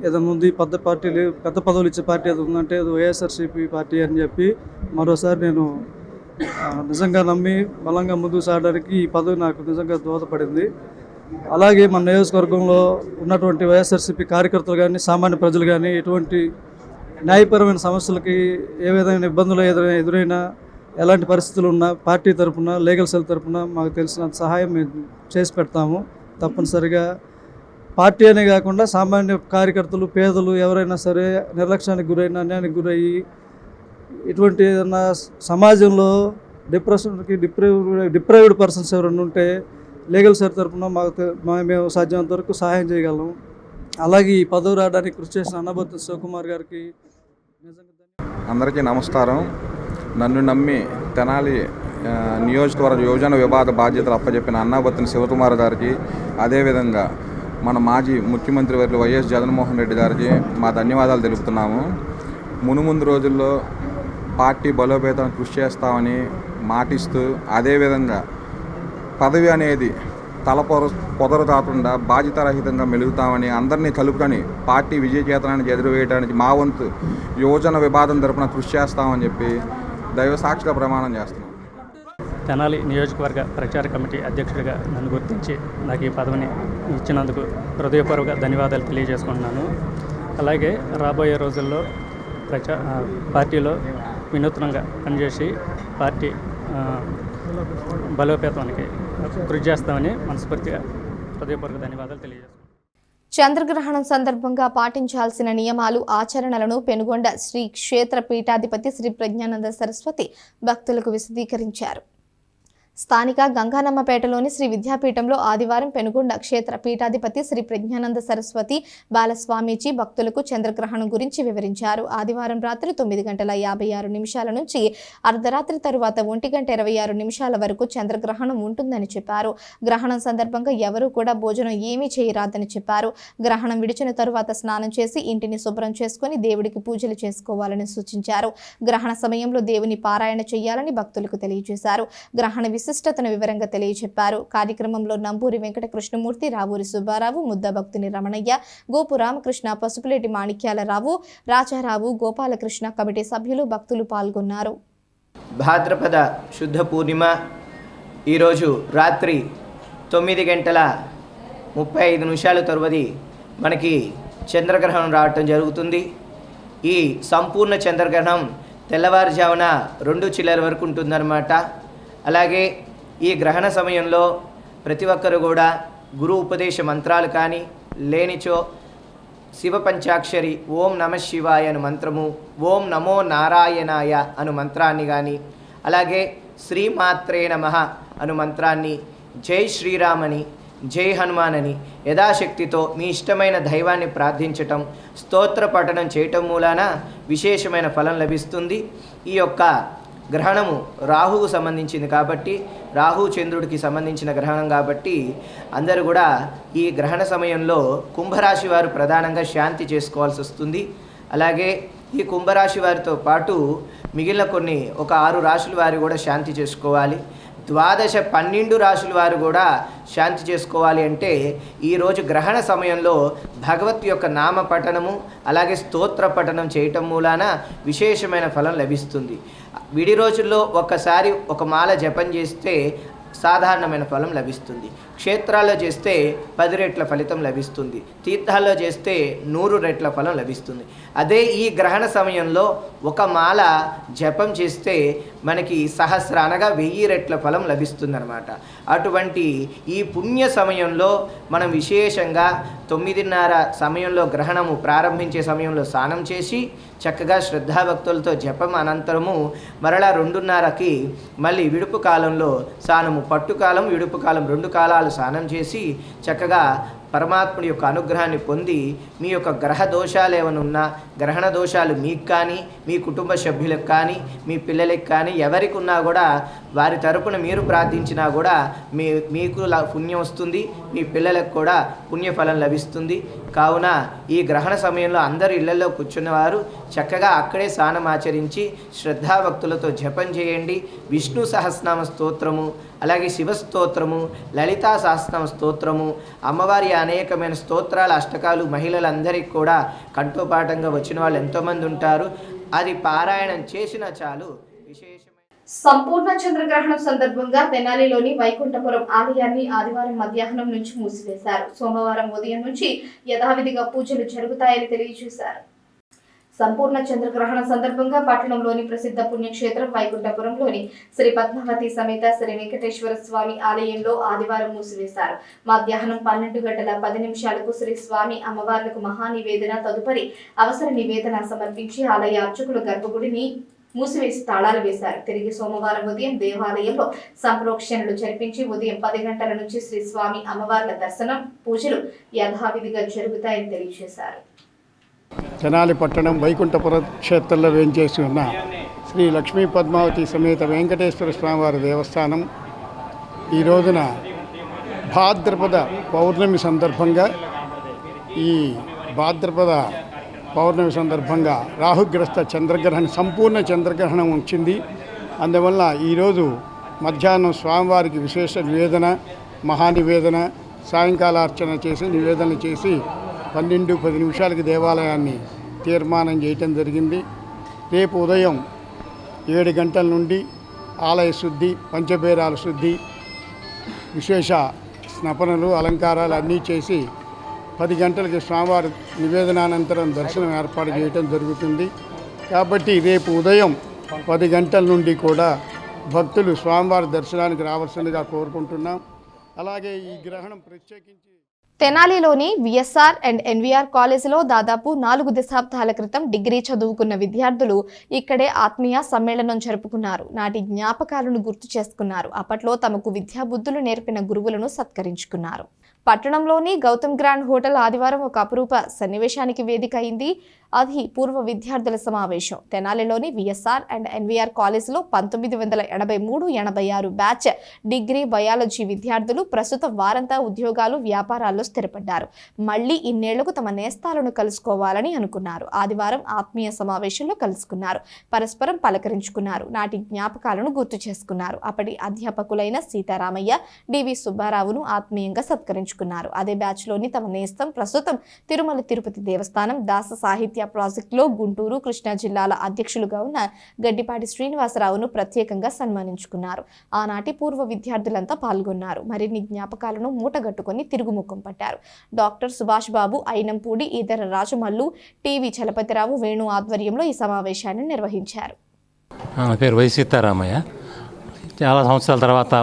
ఏదైనా ఉంది, పెద్ద పదవులు ఇచ్చే పార్టీ ఏదైనా ఉందంటే అది వైఎస్ఆర్సీపీ పార్టీ అని చెప్పి మరోసారి నేను నిజంగా నమ్మి బలంగా ముందుకు సాగడానికి ఈ పదవి నాకు నిజంగా దోహదపడింది. అలాగే మన నియోజకవర్గంలో ఉన్నటువంటి వైఎస్ఆర్సీపీ కార్యకర్తలు కానీ, సామాన్య ప్రజలు కానీ ఎటువంటి న్యాయపరమైన సమస్యలకి ఏ విధమైన ఇబ్బందులు ఎదురైనా, ఎలాంటి పరిస్థితులు ఉన్నా పార్టీ తరఫున, లీగల్ సెల్ తరఫున మాకు తెలిసినంత సహాయం మేము చేసి పెడతాము. తప్పనిసరిగా పార్టీ అనే కాకుండా సామాన్య కార్యకర్తలు, పేదలు ఎవరైనా సరే నిర్లక్ష్యానికి గురైన, అన్యాయానికి గురయ్యి ఇటువంటి ఏదైనా సమాజంలో డిప్రైవ్డ్ పర్సన్స్ ఎవరైనా ఉంటే లీగల్ సెల్ తరఫున మేము సాధ్యమైనంత వరకు సహాయం చేయగలం. అలాగే ఈ పదవి రావడానికి కృషి చేసిన అన్నాబత్తుని శివకుమార్ గారికి నిజంగా అందరికీ నమస్కారం. నన్ను నమ్మి తెనాలి నియోజకవర్గ యోజన విభాగ బాధ్యతలు అప్పచెప్పిన అన్నాబత్తుని శివకుమార్ గారికి, అదేవిధంగా మన మాజీ ముఖ్యమంత్రి వర్యులు వైఎస్ జగన్మోహన్ రెడ్డి గారికి మా ధన్యవాదాలు తెలుపుతున్నాము. మునుముందు రోజుల్లో పార్టీ బలోపేతం కృషి చేస్తామని మాటిస్తూ, అదేవిధంగా పదవి అనేది పొదరు కాకుండా బాధ్యతారహితంగా మెలుగుతామని, అందరినీ కలుపుకొని పార్టీ విజయకేతనాన్ని ఎదురువేయడానికి మా వంతు యువజన విభాగం తరపున కృషి చేస్తామని చెప్పి దైవ సాక్షిగా ప్రమాణం చేస్తున్నాం. తెనాలి నియోజకవర్గ ప్రచార కమిటీ అధ్యక్షుడిగా నన్ను గుర్తించి నాకు ఈ పదవిని ఇచ్చినందుకు హృదయపూర్వక ధన్యవాదాలు తెలియజేసుకుంటున్నాను. అలాగే రాబోయే రోజుల్లో పార్టీలో వినూత్నంగా పనిచేసి పార్టీ బలోపేతానికి కృషి చేస్తామని మనస్ఫూర్తిగా హృదయపూర్వక ధన్యవాదాలు తెలియజేస్తున్నాను. చంద్రగ్రహణం సందర్భంగా పాటించాల్సిన నియమాలు, ఆచరణలను పెనుగొండ శ్రీ క్షేత్ర పీఠాధిపతి శ్రీ ప్రజ్ఞానంద సరస్వతి భక్తులకు విశదీకరించారు. స్థానిక గంగానమ్మపేటలోని శ్రీ విద్యాపీఠంలో ఆదివారం పెనుగొండ క్షేత్ర పీఠాధిపతి శ్రీ ప్రజ్ఞానంద సరస్వతి బాలస్వామీజీ భక్తులకు చంద్రగ్రహణం గురించి వివరించారు. ఆదివారం రాత్రి 9:56 నుంచి అర్ధరాత్రి తరువాత 1:26 వరకు చంద్రగ్రహణం ఉంటుందని చెప్పారు. గ్రహణం సందర్భంగా ఎవరూ కూడా భోజనం ఏమీ చేయరాదని చెప్పారు. గ్రహణం విడిచిన తరువాత స్నానం చేసి ఇంటిని శుభ్రం చేసుకుని దేవుడికి పూజలు చేసుకోవాలని సూచించారు. గ్రహణ సమయంలో దేవుని పారాయణ చేయాలని భక్తులకు తెలియజేశారు. గ్రహణ విశిష్టతను వివరంగా తెలియజెప్పారు. కార్యక్రమంలో నంబూరి వెంకట కృష్ణమూర్తి, రావూరి సుబ్బారావు, ముద్ద భక్తుని రమణయ్య, గోపు రామకృష్ణ, పసుపులేటి మాణిక్యాలరావు, రాజారావు, గోపాలకృష్ణ కమిటీ సభ్యులు, భక్తులు పాల్గొన్నారు. భాద్రపద శుద్ధ పూర్ణిమ ఈరోజు రాత్రి 9:35 తరువాత మనకి చంద్రగ్రహణం రావటం జరుగుతుంది. ఈ సంపూర్ణ చంద్రగ్రహణం తెల్లవారుజామున 2 వరకు ఉంటుందన్నమాట. అలాగే ఈ గ్రహణ సమయంలో ప్రతి ఒక్కరు కూడా గురు ఉపదేశ మంత్రాలు కానీ, లేనిచో శివ పంచాక్షరి ఓం నమ శివాయ అను మంత్రము, ఓం నమో నారాయణాయ అను మంత్రాన్ని కానీ, అలాగే శ్రీమాత్రే నమః అను మంత్రాన్ని, జై శ్రీరామని, జై హనుమాన్ అని యథాశక్తితో మీ ఇష్టమైన దైవాన్ని ప్రార్థించటం, స్తోత్ర పఠనం చేయటం మూలాన విశేషమైన ఫలం లభిస్తుంది. ఈ యొక్క గ్రహణము రాహువుకు సంబంధించింది కాబట్టి, రాహు చంద్రుడికి సంబంధించిన గ్రహణం కాబట్టి అందరూ కూడా ఈ గ్రహణ సమయంలో కుంభరాశి వారు ప్రధానంగా శాంతి చేసుకోవాల్సి వస్తుంది. అలాగే ఈ కుంభరాశి వారితో పాటు మిగిలిన ఒక 6 రాశుల వారు కూడా శాంతి చేసుకోవాలి. 12 రాశుల వారు కూడా శాంతి చేసుకోవాలి. అంటే ఈరోజు గ్రహణ సమయంలో భగవత్ యొక్క నామ పఠనము, అలాగే స్తోత్ర పఠనం చేయటం మూలాన విశేషమైన ఫలం లభిస్తుంది. విడి రోజుల్లో ఒక్కసారి ఒక మాల జపం చేస్తే సాధారణమైన ఫలం లభిస్తుంది. క్షేత్రాల్లో చేస్తే 10 రెట్ల ఫలితం లభిస్తుంది, తీర్థాల్లో చేస్తే 100 రెట్ల ఫలం లభిస్తుంది. అదే ఈ గ్రహణ సమయంలో ఒక మాల జపం చేస్తే మనకి సహస్ర అనగా 1000 రెట్ల ఫలం లభిస్తుందన్నమాట. అటువంటి ఈ పుణ్య సమయంలో మనం విశేషంగా 9:30 సమయంలో గ్రహణము ప్రారంభించే సమయంలో స్నానం చేసి చక్కగా శ్రద్ధాభక్తులతో జపం అనంతరము మరలా 2:30కి మళ్ళీ విడుపు కాలంలో స్నానము, పట్టుకాలం విడుపు కాలం 2 కాలాలు స్నానం చేసి చక్కగా పరమాత్ముడి యొక్క అనుగ్రహాన్ని పొంది మీ యొక్క గ్రహ దోషాలు ఏమైనా ఉన్నా, గ్రహణ దోషాలు మీకు కానీ మీ కుటుంబ సభ్యులకు కానీ మీ పిల్లలకి కానీ ఎవరికి ఉన్నా కూడా వారి తరపున మీరు ప్రార్థించినా కూడా మీకు పుణ్యం వస్తుంది, మీ పిల్లలకు కూడా పుణ్యఫలం లభిస్తుంది. కావున ఈ గ్రహణ సమయంలో అందరు ఇళ్లలో కూర్చున్నవారు చక్కగా అక్కడే స్నానం ఆచరించి శ్రద్ధాభక్తులతో జపం చేయండి. విష్ణు సహస్రనామ స్తోత్రము, అలాగే శివస్తోత్రము, లలితా సహస్రనామ స్తోత్రము, అమ్మవారి అనేకమైన స్తోత్రాల అష్టకాలు మహిళలందరికీ కూడా కంఠోపాఠంగా వచ్చిన వాళ్ళు ఎంతోమంది ఉంటారు. అది పారాయణం చేసినా చాలు. విశేషమైన సంపూర్ణ చంద్రగ్రహణం సందర్భంగా తెనాలిలోని వైకుంఠపురం ఆలయాన్ని ఆదివారం మధ్యాహ్నం నుంచి మూసివేశారు. సోమవారం ఉదయం నుంచి యథావిధిగా పూజలు జరుగుతాయని తెలియజేశారు. సంపూర్ణ చంద్రగ్రహణం సందర్భంగా పట్టణంలోని ప్రసిద్ధ పుణ్యక్షేత్రం వైకుంఠపురంలోని శ్రీ పద్మావతి సమేత శ్రీ వెంకటేశ్వర స్వామి ఆలయంలో ఆదివారం మూసివేశారు. మధ్యాహ్నం 12:10 శ్రీ స్వామి అమ్మవార్లకు మహానివేదన, తదుపరి అవసర నివేదన సమర్పించి ఆలయ అర్చకులు గర్భగుడిని మూసివేసి తాళాలు వేశారు. తిరిగి సోమవారం ఉదయం దేవాలయంలో సంప్రోక్షణలు జరిపించి ఉదయం 10 గంటల నుంచి శ్రీ స్వామి అమ్మవార్ల దర్శనం, పూజలు యథావిధిగా జరుగుతాయని తెలియజేశారు. తెనాలి పట్టణం వైకుంఠపుర క్షేత్రంలో వేంచేసి ఉన్న శ్రీ లక్ష్మీ పద్మావతి సమేత వెంకటేశ్వర స్వామివారి దేవస్థానం ఈ రోజున భాద్రపద పౌర్ణమి సందర్భంగా రాహుగ్రస్త చంద్రగ్రహణం, సంపూర్ణ చంద్రగ్రహణం వచ్చింది. అందువల్ల ఈరోజు మధ్యాహ్నం స్వామివారికి విశేష నివేదన, మహానివేదన, సాయంకాలార్చన చేసి నివేదన చేసి 12-10 దేవాలయాన్ని తీర్మానం చేయటం జరిగింది. రేపు ఉదయం 7 గంటల నుండి ఆలయ శుద్ధి, పంచబేరాల శుద్ధి, విశేష స్నపనలు, అలంకారాలు అన్నీ చేసి 10 గంటలకి స్వామివారి నివేదనానంతరం దర్శనం ఏర్పాటు చేయటం జరుగుతుంది. కాబట్టి రేపు ఉదయం 10 గంటల నుండి కూడా భక్తులు స్వామివారి దర్శనానికి రావాల్సిందిగా కోరుకుంటున్నాం. అలాగే ఈ గ్రహణం ప్రత్యేకించి తెనాలిలోని విఎస్ఆర్ అండ్ ఎన్వీఆర్ కాలేజీలో దాదాపు 4 దశాబ్దాల క్రితం డిగ్రీ చదువుకున్న విద్యార్థులు ఇక్కడే ఆత్మీయ సమ్మేళనం జరుపుకున్నారు. నాటి జ్ఞాపకాలను గుర్తు చేసుకున్నారు. అప్పట్లో తమకు విద్యాబుద్ధులు నేర్పిన గురువులను సత్కరించుకున్నారు. పట్టణంలోని గౌతమ్ గ్రాండ్ హోటల్ ఆదివారం ఒక అపురూప సన్నివేశానికి వేదిక అయింది. అది పూర్వ విద్యార్థుల సమావేశం. తెనాలిలోని విఎస్ఆర్ అండ్ ఎన్వీఆర్ కాలేజీలో 1983-86 బ్యాచ్ డిగ్రీ బయాలజీ విద్యార్థులు ప్రస్తుతం వారంతా ఉద్యోగాలు, వ్యాపారాల్లో స్థిరపడ్డారు. మళ్లీ ఇన్నేళ్లకు తమ నేస్తాలను కలుసుకోవాలని అనుకున్నారు. ఆదివారం ఆత్మీయ సమావేశంలో కలుసుకున్నారు. పరస్పరం పలకరించుకున్నారు. నాటి జ్ఞాపకాలను గుర్తు చేసుకున్నారు. అప్పటి అధ్యాపకులైన సీతారామయ్య, డివి సుబ్బారావును ఆత్మీయంగా సత్కరించుకున్నారు. అదే బ్యాచ్లోని తమ నేస్తం ప్రస్తుతం తిరుమల తిరుపతి దేవస్థానం దాస సాహిత్య ప్రాజెక్టులో గుంటూరు, కృష్ణా జిల్లాల అధ్యక్షులుగా ఉన్న గడ్డిపాటి శ్రీనివాసరావును ప్రత్యేకంగా సన్మానించుకున్నారు. ఆనాటి పూర్వ విద్యార్థులంతా పాల్గొన్నారు. మరిన్ని జ్ఞాపకాలను మూటగట్టుకుని తిరుగుముఖం పట్టారు. డాక్టర్ సుభాష్ బాబు, అయినంపూడి, ఈదర రాజమల్లు, టీవీ చలపతిరావు, వేణు ఆధ్వర్యంలో ఈ సమావేశాన్ని నిర్వహించారు. నా పేరు వై సీతారామయ్య. చాలా సంవత్సరాల తర్వాత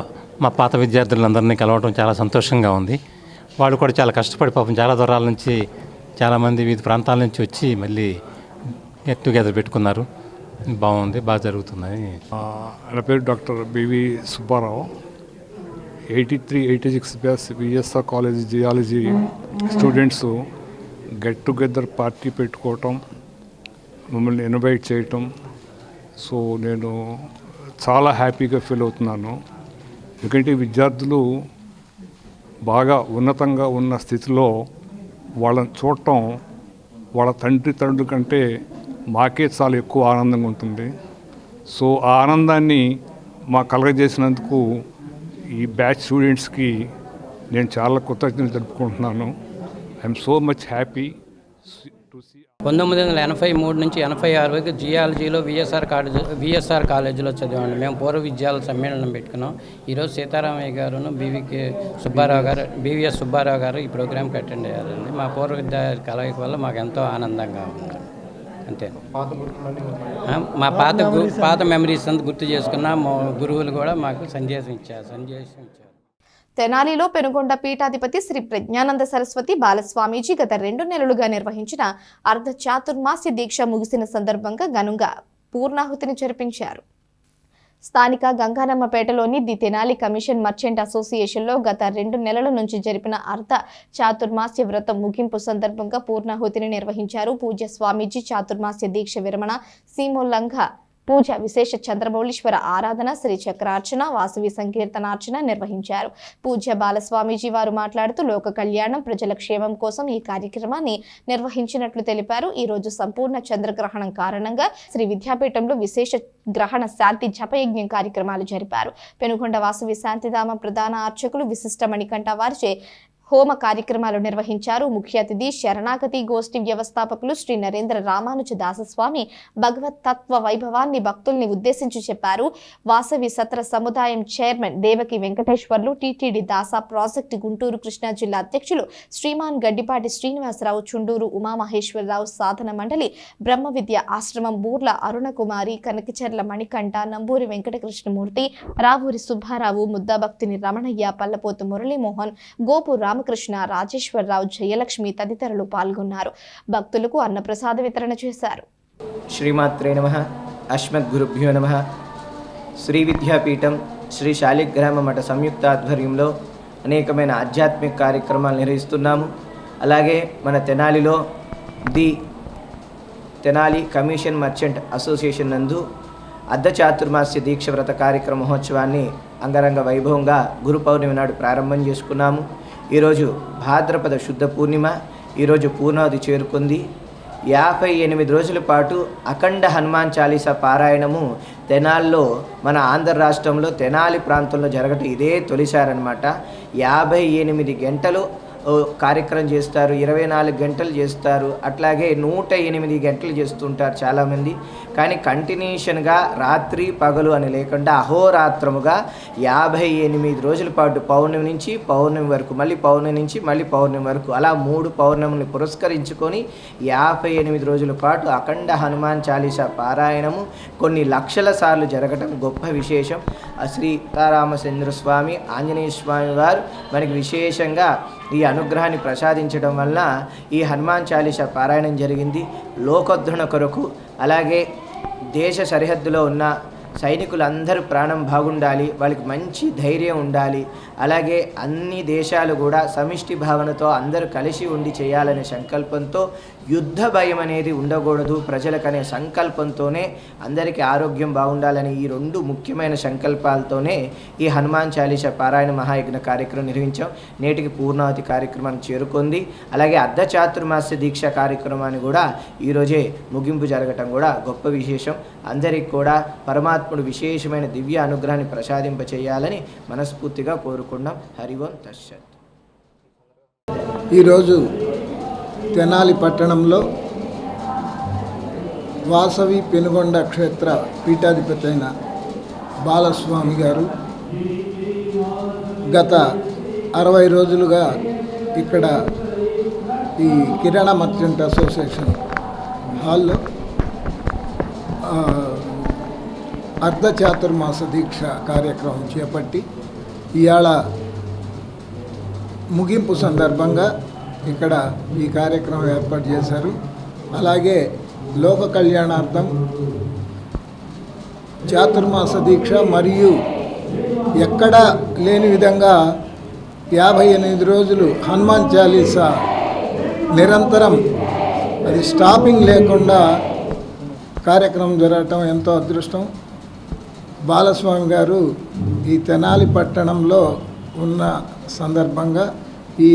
మా పాత విద్యార్థులందరినీ కలవడం చాలా సంతోషంగా ఉంది. వాళ్ళు కూడా చాలా కష్టపడి పాపం చాలా దూరాల నుంచి, చాలామంది వివిధ ప్రాంతాల నుంచి వచ్చి మళ్ళీ గెట్ టుగెదర్ పెట్టుకున్నారు. బాగుంది, బాగా జరుగుతుందని. నా పేరు doctor B V Subbarao. 83-86 batch V S R college geology students get together party పెట్టుకోవటం, మమ్మల్ని ఇన్వైట్ చేయటం, సో నేను చాలా హ్యాపీగా ఫీల్ అవుతున్నాను. ఎందుకంటే విద్యార్థులు బాగా ఉన్నతంగా ఉన్న స్థితిలో వాళ్ళని చూడటం వాళ్ళ తండ్రుల కంటే మాకే చాలా ఎక్కువ ఆనందంగా ఉంటుంది. సో ఆ ఆనందాన్ని మాకు కలగజేసినందుకు ఈ బ్యాచ్ స్టూడెంట్స్కి నేను చాలా కృతజ్ఞతలు జరుపుకుంటున్నాను. I'm so much happy to see 1983 నుంచి 86 వరకు జియాలజీలో విఎస్ఆర్ కాలేజీలో చదివాము. మేము పూర్వ విద్యాల సమ్మేళనం పెట్టుకున్నాం. ఈరోజు సీతారామయ్య గారును బీవీఎస్ సుబ్బారావు గారు ఈ ప్రోగ్రామ్కి అటెండ్ అయ్యారండి. మా పూర్వ విద్యార్థి కలయిక వల్ల మాకు ఎంతో ఆనందంగా ఉంది. అంతే, మా పాత మెమరీస్ అంతా గుర్తు చేసుకున్న మా గురువులు కూడా మాకు సందేశం ఇచ్చారు. తెనాలిలో పెనుగొండ పీఠాధిపతి శ్రీ ప్రజ్ఞానంద సరస్వతి బాలస్వామీజీ గత 2 నెలలుగా నిర్వహించిన అర్ధ చాతుర్మాస్య దీక్ష ముగిసిన సందర్భంగా ఘనంగా పూర్ణాహుతిని జరిపించారు. స్థానిక గంగానమ్మపేటలోని ది తెనాలి కమిషన్ మర్చెంట్ అసోసియేషన్లో గత 2 నెలల నుంచి జరిపిన అర్ధ చాతుర్మాస్య వ్రతం ముగింపు సందర్భంగా పూర్ణాహుతిని నిర్వహించారు. పూజ్య స్వామీజీ చాతుర్మాస్య దీక్ష విరమణ, సీమోల్లంఘ పూజ, విశేష చంద్రమౌళీశ్వర ఆరాధన, శ్రీ చక్రార్చన, వాసవి సంకీర్తనార్చన నిర్వహించారు. పూజ్య బాలస్వామీజీ వారు మాట్లాడుతూ లోక కళ్యాణం, ప్రజల క్షేమం కోసం ఈ కార్యక్రమాన్ని నిర్వహించినట్లు తెలిపారు. ఈ రోజు సంపూర్ణ చంద్రగ్రహణం కారణంగా శ్రీ విద్యాపీఠంలో విశేష గ్రహణ శాంతి జపయజ్ఞం కార్యక్రమాలు జరిపారు. పెనుగొండ వాసవి శాంతిధామ ప్రధాన అర్చకులు విశిష్ట మణికంఠ వారిచే హోమ కార్యక్రమాలు నిర్వహించారు. ముఖ్య అతిథి శరణాగతి గోష్ఠి వ్యవస్థాపకులు శ్రీ నరేంద్ర రామానుజ దాసస్వామి భగవత్ తత్వ వైభవాన్ని భక్తుల్ని ఉద్దేశించి చెప్పారు. వాసవి సత్ర సముదాయం chairman Devaki Venkateswarlu, TTD దాసా project Guntur Krishna జిల్లా అధ్యక్షులు శ్రీమాన్ గడ్డిపాటి శ్రీనివాసరావు, చుండూరు ఉమామహేశ్వరరావు సాధన మండలి, బ్రహ్మ విద్య ఆశ్రమం బూర్ల అరుణకుమారి, కనకచర్ల మణికంఠ, నంబూరి వెంకటకృష్ణమూర్తి, రావూరి సుబ్బారావు, ముద్దాభక్తిని రమణయ్య, పల్లపోతు మురళీమోహన్, గోపు రామకృష్ణ, రాజేశ్వరరావు, జయలక్ష్మి తదితరులు పాల్గొన్నారు. భక్తులకు అన్నప్రసాద వితరణ చేశారు. శ్రీమాత్రే నమః. అస్మద్గురుభ్యో నమః. శ్రీ విద్యాపీఠం శ్రీ శాలిగ్రామ మఠ సంయుక్త ఆధ్వర్యంలో అనేకమైన ఆధ్యాత్మిక కార్యక్రమాలు నిర్వహిస్తున్నాము. అలాగే మన తెనాలిలో the Tenali commission merchant association నందు అర్ధ చాతుర్మాస్య దీక్ష వ్రత కార్యక్రమ మహోత్సవాన్ని అంగరంగ వైభవంగా గురు పౌర్ణమి నాడు ప్రారంభం చేసుకున్నాము. ఈరోజు భాద్రపద శుద్ధ పూర్ణిమ. ఈరోజు పూర్ణావతి చేరుకుంది. 58 రోజుల పాటు అఖండ హనుమాన్ చాలీసా పారాయణము తెనాల్లో, మన ఆంధ్ర రాష్ట్రంలో తెనాలి ప్రాంతంలో జరగటం ఇదే తొలిసారనమాట. 58 గంటలు కార్యక్రమం చేస్తారు, 24 గంటలు చేస్తారు, అట్లాగే 108 గంటలు చేస్తుంటారు చాలామంది. కానీ కంటిన్యూషన్గా రాత్రి పగలు అని లేకుండా అహోరాత్రముగా 58 రోజుల పాటు పౌర్ణమి నుంచి పౌర్ణమి వరకు, మళ్ళీ పౌర్ణమి నుంచి మళ్ళీ పౌర్ణమి వరకు, అలా 3 పౌర్ణమిని పురస్కరించుకొని 58 రోజుల పాటు అఖండ హనుమాన్ చాలీసా పారాయణము కొన్ని లక్షల సార్లు జరగటం గొప్ప విశేషం. సీతారామచంద్ర స్వామి, ఆంజనేయ స్వామి వారు మనకి విశేషంగా ఈ అనుగ్రహాన్ని ప్రసాదించడం వల్ల ఈ హనుమాన్ చాలీసా పారాయణం జరిగింది. లోకోద్ధరణ కొరకు, అలాగే దేశ సరిహద్దులో ఉన్న సైనికులందరూ ప్రాణం బాగుండాలి, వాళ్ళకి మంచి ధైర్యం ఉండాలి, అలాగే అన్ని దేశాలు కూడా సమిష్టి భావనతో అందరూ కలిసి ఉండి చేయాలనే సంకల్పంతో, యుద్ధ భయం అనేది ఉండకూడదు ప్రజలకనే సంకల్పంతోనే, అందరికీ ఆరోగ్యం బాగుండాలని ఈ 2 ముఖ్యమైన సంకల్పాలతోనే ఈ హనుమాన్ చాలీసా పారాయణ మహాయజ్ఞ కార్యక్రమం నిర్వహించాం. నేటికి పూర్ణావతి కార్యక్రమాన్ని చేరుకుంది. అలాగే అర్ధ చాతుర్మాస్య దీక్ష కార్యక్రమాన్ని కూడా ఈరోజే ముగింపు జరగటం కూడా గొప్ప విశేషం. అందరికీ కూడా పరమాత్ముడు విశేషమైన దివ్య అనుగ్రహాన్ని ప్రసాదింపచేయాలని మనస్ఫూర్తిగా కోరుకున్నాం. హరి ఓం తస్సత్. ఈరోజు తెనాలి పట్టణంలో వాసవి పెనుగొండ క్షేత్ర పీఠాధిపతి అయిన బాలస్వామి గారు గత 60 రోజులుగా ఇక్కడ ఈ కిరాణా మర్చెంట్ అసోసియేషన్ హాల్లో అర్ధ చాతుర్మాస దీక్ష కార్యక్రమం చేపట్టి ఇవాళ ముగింపు సందర్భంగా ఇక్కడ ఈ కార్యక్రమం ఏర్పాటు చేశారు. అలాగే లోక కళ్యాణార్థం చాతుర్మాస దీక్ష మరియు ఎక్కడా లేని విధంగా 58 రోజులు హనుమాన్ చాలీసా నిరంతరం, అది స్టాపింగ్ లేకుండా కార్యక్రమం జరగటం ఎంతో అదృష్టం. బాలస్వామి గారు ఈ తెనాలి పట్టణంలో ఉన్న సందర్భంగా ఈ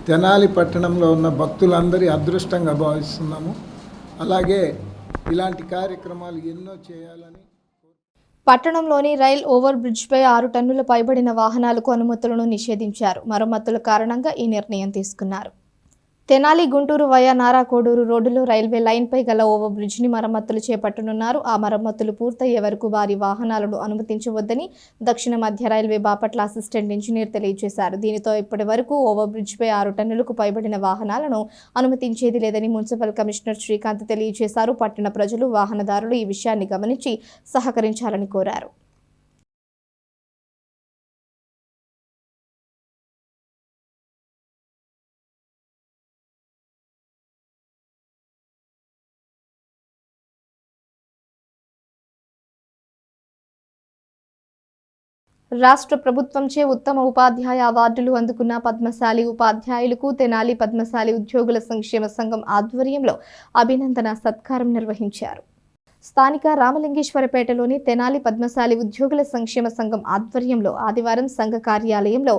తెనాలి పట్టణంలో ఉన్న భక్తులందరి అదృష్టంగా భావిస్తున్నాము. అలాగే ఇలాంటి కార్యక్రమాలు ఎన్నో చేయాలని. పట్టణంలోని రైల్ ఓవర్ బ్రిడ్జ్పై 6 టన్నుల పైబడిన వాహనాలకు అనుమతులను నిషేధించారు. మరమ్మతుల కారణంగా ఈ నిర్ణయం తీసుకున్నారు. తెనాలి గుంటూరు వయా నారాకోడూరు రోడ్డులో రైల్వే లైన్పై గల ఓవర్ బ్రిడ్జిని మరమ్మతులు చేపట్టనున్నారు. ఆ మరమ్మతులు పూర్తయ్యే వరకు వారి వాహనాలను అనుమతించవద్దని దక్షిణ మధ్య రైల్వే బాపట్ల అసిస్టెంట్ ఇంజనీర్ తెలియజేశారు. దీనితో ఇప్పటి వరకు ఓవర్ బ్రిడ్జిపై 6 టన్నులకు పైబడిన వాహనాలను అనుమతించేది లేదని మున్సిపల్ కమిషనర్ శ్రీకాంత్ తెలియజేశారు. పట్టణ ప్రజలు, వాహనదారులు ఈ విషయాన్ని గమనించి సహకరించాలని కోరారు. రాష్ట్ర ప్రభుత్వంచే ఉత్తమ ఉపాధ్యాయ అవార్డులు అందుకున్న పద్మశాలి ఉపాధ్యాయులకు తెనాలి పద్మశాలి ఉద్యోగుల సంక్షేమ సంఘం ఆధ్వర్యంలో అభినందన సత్కారం నిర్వహించారు. స్థానిక రామలింగేశ్వరపేటలోని తెనాలి పద్మశాలి ఉద్యోగుల సంక్షేమ సంఘం ఆధ్వర్యంలో ఆదివారం సంఘ కార్యాలయంలో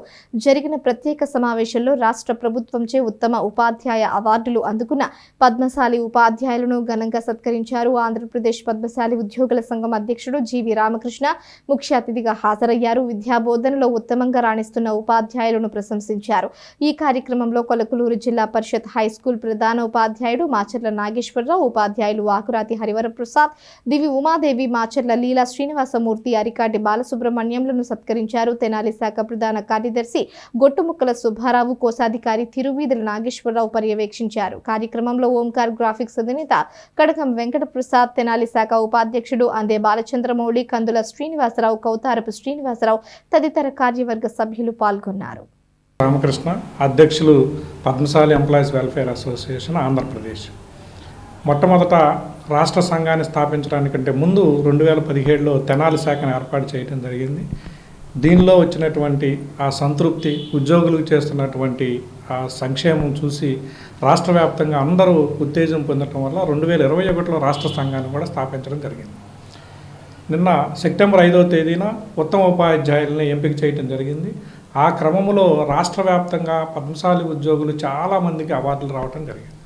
జరిగిన ప్రత్యేక సమావేశంలో రాష్ట్ర ప్రభుత్వంచే ఉత్తమ ఉపాధ్యాయ అవార్డులు అందుకున్న పద్మశాలి ఉపాధ్యాయులను ఘనంగా సత్కరించారు. ఆంధ్రప్రదేశ్ పద్మశాలి ఉద్యోగుల సంఘం అధ్యక్షుడు జీవి రామకృష్ణ ముఖ్య అతిథిగా హాజరయ్యారు. విద్యాబోధనలో ఉత్తమంగా రాణిస్తున్న ఉపాధ్యాయులను ప్రశంసించారు. ఈ కార్యక్రమంలో కొలకలూరు జిల్లా పరిషత్ హైస్కూల్ ప్రధాన ఉపాధ్యాయుడు మాచర్ల నాగేశ్వరరావు, ఉపాధ్యాయులు వాకురాతి హరివరప్రసాద్, దివి ఉమాదేవి, మాచర్ల లీలా శ్రీనివాసమూర్తి, అరికాటి బాలసుబ్రహ్మణ్యంలను సత్కరించారు. తెనాలి శాఖ ప్రధాన కార్యదర్శి గొట్టుముక్కల సుబ్బారావు, కోశాధికారి తిరువీధుల నాగేశ్వరరావు పర్యవేక్షించారు. కార్యక్రమంలో ఓంకార్ గ్రాఫిక్స్ అధినేత కడకం వెంకటప్రసాద్, తెనాలి శాఖ ఉపాధ్యక్షుడు అందే బాలచంద్రమౌళి, కందుల శ్రీనివాసరావు, కౌతారపు శ్రీనివాసరావు తదితర కార్యవర్గ సభ్యులు పాల్గొన్నారు. రామకృష్ణ, అధ్యక్షులు Padmashali employees welfare association Andhra Pradesh. మొట్టమొదట రాష్ట్ర సంఘాన్ని స్థాపించడానికంటే ముందు 2017లో తెనాలి శాఖను ఏర్పాటు చేయడం జరిగింది. దీనిలో వచ్చినటువంటి ఆ సంతృప్తి, ఉద్యోగులకు చేస్తున్నటువంటి ఆ సంక్షేమం చూసి రాష్ట్ర వ్యాప్తంగా అందరూ ఉత్తేజం పొందడం వల్ల 2021లో రాష్ట్ర సంఘాన్ని కూడా స్థాపించడం జరిగింది. నిన్న సెప్టెంబర్ 5వ తేదీన ఉత్తమ ఉపాధ్యాయుల్ని ఎంపిక చేయడం జరిగింది. ఆ క్రమంలో రాష్ట్ర వ్యాప్తంగా పద్మశాలి ఉద్యోగులు చాలామందికి అవార్డులు రావడం జరిగింది.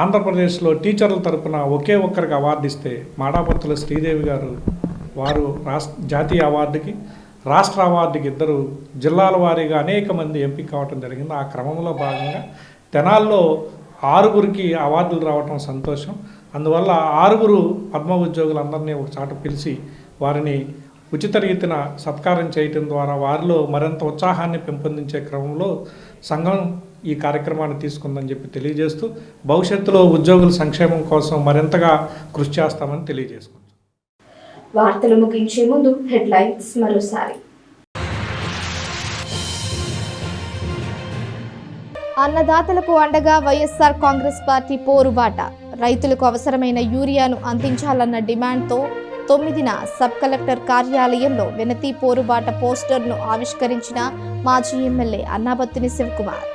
ఆంధ్రప్రదేశ్లో టీచర్ల తరపున ఒకే ఒక్కరికి అవార్డు ఇస్తే మాడాపత్తుల శ్రీదేవి గారు వారు జాతీయ అవార్డుకి, రాష్ట్ర అవార్డుకి 2 జిల్లాల వారీగా అనేక మంది ఎంపిక కావడం జరిగింది. ఆ క్రమంలో భాగంగా తెనాల్లో 6గురికి అవార్డులు రావడం సంతోషం. అందువల్ల 6 పద్మ ఉద్యోగులందరినీ ఒక చాట పిలిచి వారిని ఉచిత రీతిన సత్కారం చేయటం ద్వారా వారిలో మరింత ఉత్సాహాన్ని పెంపొందించే క్రమంలో సంఘం ఈ కార్యక్రమాన్ని తీసుకుందని చెప్పి తెలియజేస్తూ భవిష్యత్తులో ఉద్యోగుల సంక్షేమం కోసం మరింతగా కృషి చేస్తామని తెలియజేసుకుంటాం. వార్తలు ముగించే ముందు హెడ్లైన్స్ మరోసారి. అన్నదాతలకు అండగా వైఎస్ఆర్ కాంగ్రెస్ పార్టీ పోరుబాట. రైతులకు అవసరమైన యూరియాను అందించాలన్న డిమాండ్తో 9న సబ్ కలెక్టర్ కార్యాలయంలో వినతి పోరుబాట పోస్టర్ను ఆవిష్కరించిన మాజీ ఎమ్మెల్యే అన్నాబత్తుని శివకుమార్.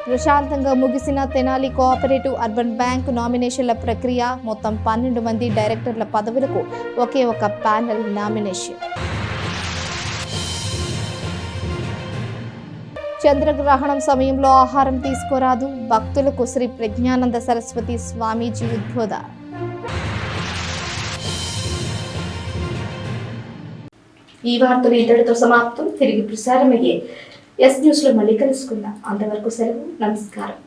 ప్రశాంతంగా ముగిసిన తెనాలి కోఆపరేటివ్ అర్బన్ బ్యాంక్ నామినేషన్ల ప్రక్రియ. మొత్తం 12 మంది డైరెక్టర్ల పదవులకు ఒకే ఒక ప్యానెల్ నామినేషన్. చంద్రగ్రహణం సమయంలో ఆహారం తీసుకోరాదు, భక్తులకు శ్రీ ప్రజ్ఞానంద సరస్వతి స్వామీజీ ఉద్బోధ. ఈ వార్తలు ఇంతటితో సమాప్తం. తిరిగి ప్రసారమయ్యే ఎస్ న్యూస్లో మళ్ళీ కలుసుకుందాం. అంతవరకు సెలవు. నమస్కారం.